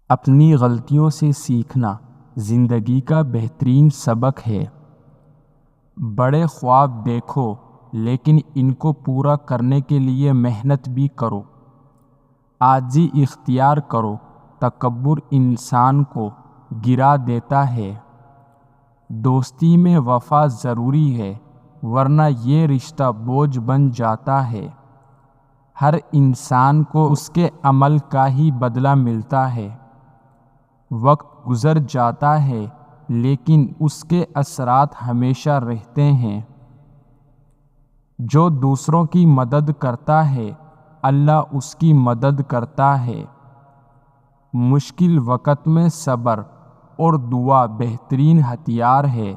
اپنی غلطیوں سے سیکھنا زندگی کا بہترین سبق ہے۔ بڑے خواب دیکھو لیکن ان کو پورا کرنے کے لیے محنت بھی کرو۔ عاجزی اختیار کرو، تکبر انسان کو گرا دیتا ہے۔ دوستی میں وفا ضروری ہے ورنہ یہ رشتہ بوجھ بن جاتا ہے۔ ہر انسان کو اس کے عمل کا ہی بدلہ ملتا ہے۔ وقت گزر جاتا ہے لیکن اس کے اثرات ہمیشہ رہتے ہیں۔ جو دوسروں کی مدد کرتا ہے اللہ اس کی مدد کرتا ہے۔ مشکل وقت میں صبر اور دعا بہترین ہتھیار ہے۔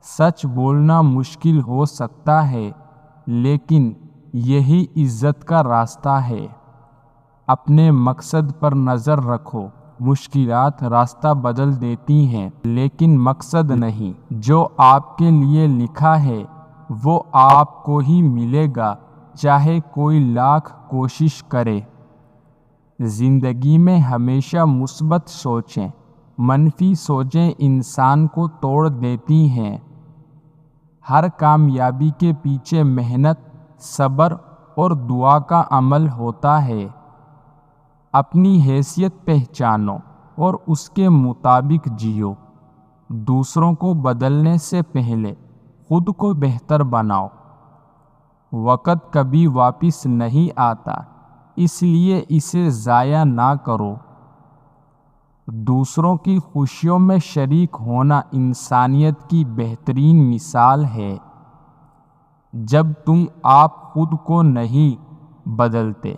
سچ بولنا مشکل ہو سکتا ہے لیکن یہی عزت کا راستہ ہے۔ اپنے مقصد پر نظر رکھو، مشکلات راستہ بدل دیتی ہیں لیکن مقصد نہیں۔ جو آپ کے لیے لکھا ہے وہ آپ کو ہی ملے گا، چاہے کوئی لاکھ کوشش کرے۔ زندگی میں ہمیشہ مثبت سوچیں، منفی سوچیں انسان کو توڑ دیتی ہیں۔ ہر کامیابی کے پیچھے محنت، صبر اور دعا کا عمل ہوتا ہے۔ اپنی حیثیت پہچانو اور اس کے مطابق جیو۔ دوسروں کو بدلنے سے پہلے خود کو بہتر بناؤ۔ وقت کبھی واپس نہیں آتا، اس لیے اسے ضائع نہ کرو۔ دوسروں کی خوشیوں میں شریک ہونا انسانیت کی بہترین مثال ہے۔ جب تم آپ خود کو نہیں بدلتے،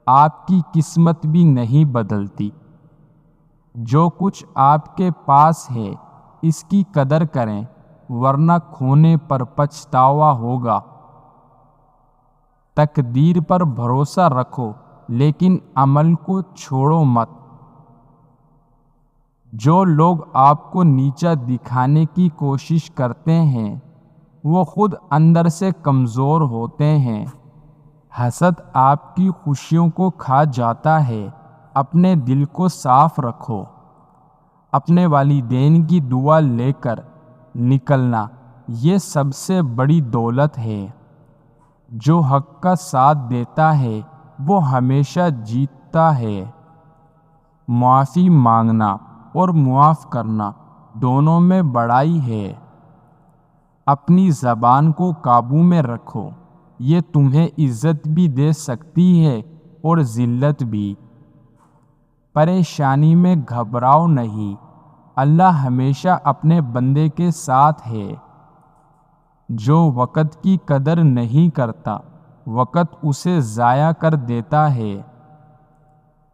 آپ کی قسمت بھی نہیں بدلتی۔ جو کچھ آپ کے پاس ہے اس کی قدر کریں ورنہ کھونے پر پچھتاوا ہوگا۔ تقدیر پر بھروسہ رکھو لیکن عمل کو چھوڑو مت۔ جو لوگ آپ کو نیچا دکھانے کی کوشش کرتے ہیں وہ خود اندر سے کمزور ہوتے ہیں۔ حسد آپ کی خوشیوں کو کھا جاتا ہے۔ اپنے دل کو صاف رکھو۔ اپنے والدین کی دعا لے کر نکلنا یہ سب سے بڑی دولت ہے۔ جو حق کا ساتھ دیتا ہے وہ ہمیشہ جیتتا ہے۔ معافی مانگنا اور معاف کرنا دونوں میں بڑائی ہے۔ اپنی زبان کو قابو میں رکھو، یہ تمہیں عزت بھی دے سکتی ہے اور ذلت بھی۔ پریشانی میں گھبراؤ نہیں، اللہ ہمیشہ اپنے بندے کے ساتھ ہے۔ جو وقت کی قدر نہیں کرتا وقت اسے ضائع کر دیتا ہے۔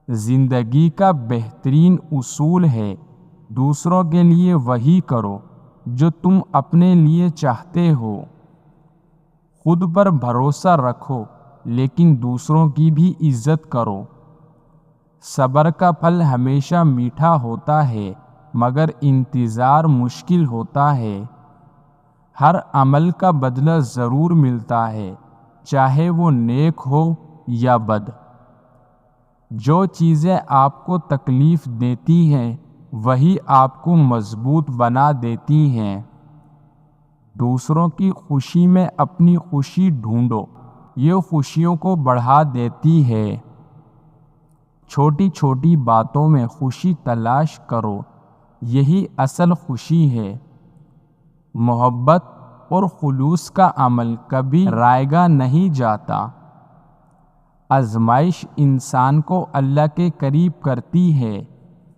زندگی کا بہترین اصول ہے دوسروں کے لیے وہی کرو جو تم اپنے لیے چاہتے ہو۔ خود پر بھروسہ رکھو لیکن دوسروں کی بھی عزت کرو۔ صبر کا پھل ہمیشہ میٹھا ہوتا ہے مگر انتظار مشکل ہوتا ہے۔ ہر عمل کا بدلہ ضرور ملتا ہے، چاہے وہ نیک ہو یا بد۔ جو چیزیں آپ کو تکلیف دیتی ہیں وہی آپ کو مضبوط بنا دیتی ہیں۔ دوسروں کی خوشی میں اپنی خوشی ڈھونڈو، یہ خوشیوں کو بڑھا دیتی ہے۔ چھوٹی چھوٹی باتوں میں خوشی تلاش کرو، یہی اصل خوشی ہے۔ محبت اور خلوص کا عمل کبھی رائیگاں نہیں جاتا۔ آزمائش انسان کو اللہ کے قریب کرتی ہے،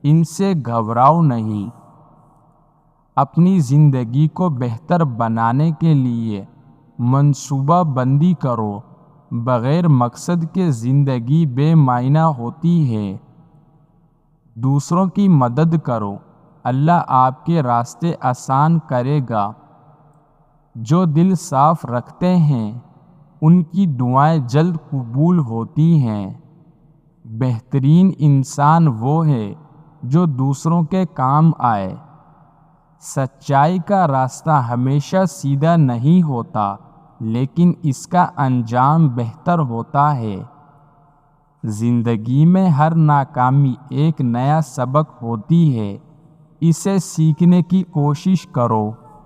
ان سے گھبراؤ نہیں۔ اپنی زندگی کو بہتر بنانے کے لیے منصوبہ بندی کرو، بغیر مقصد کے زندگی بے معنی ہوتی ہے۔ دوسروں کی مدد کرو، اللہ آپ کے راستے آسان کرے گا۔ جو دل صاف رکھتے ہیں ان کی دعائیں جلد قبول ہوتی ہیں۔ بہترین انسان وہ ہے جو دوسروں کے کام آئے۔ سچائی کا راستہ ہمیشہ سیدھا نہیں ہوتا لیکن اس کا انجام بہتر ہوتا ہے۔ زندگی میں ہر ناکامی ایک نیا سبق ہوتی ہے، اسے سیکھنے کی کوشش کرو۔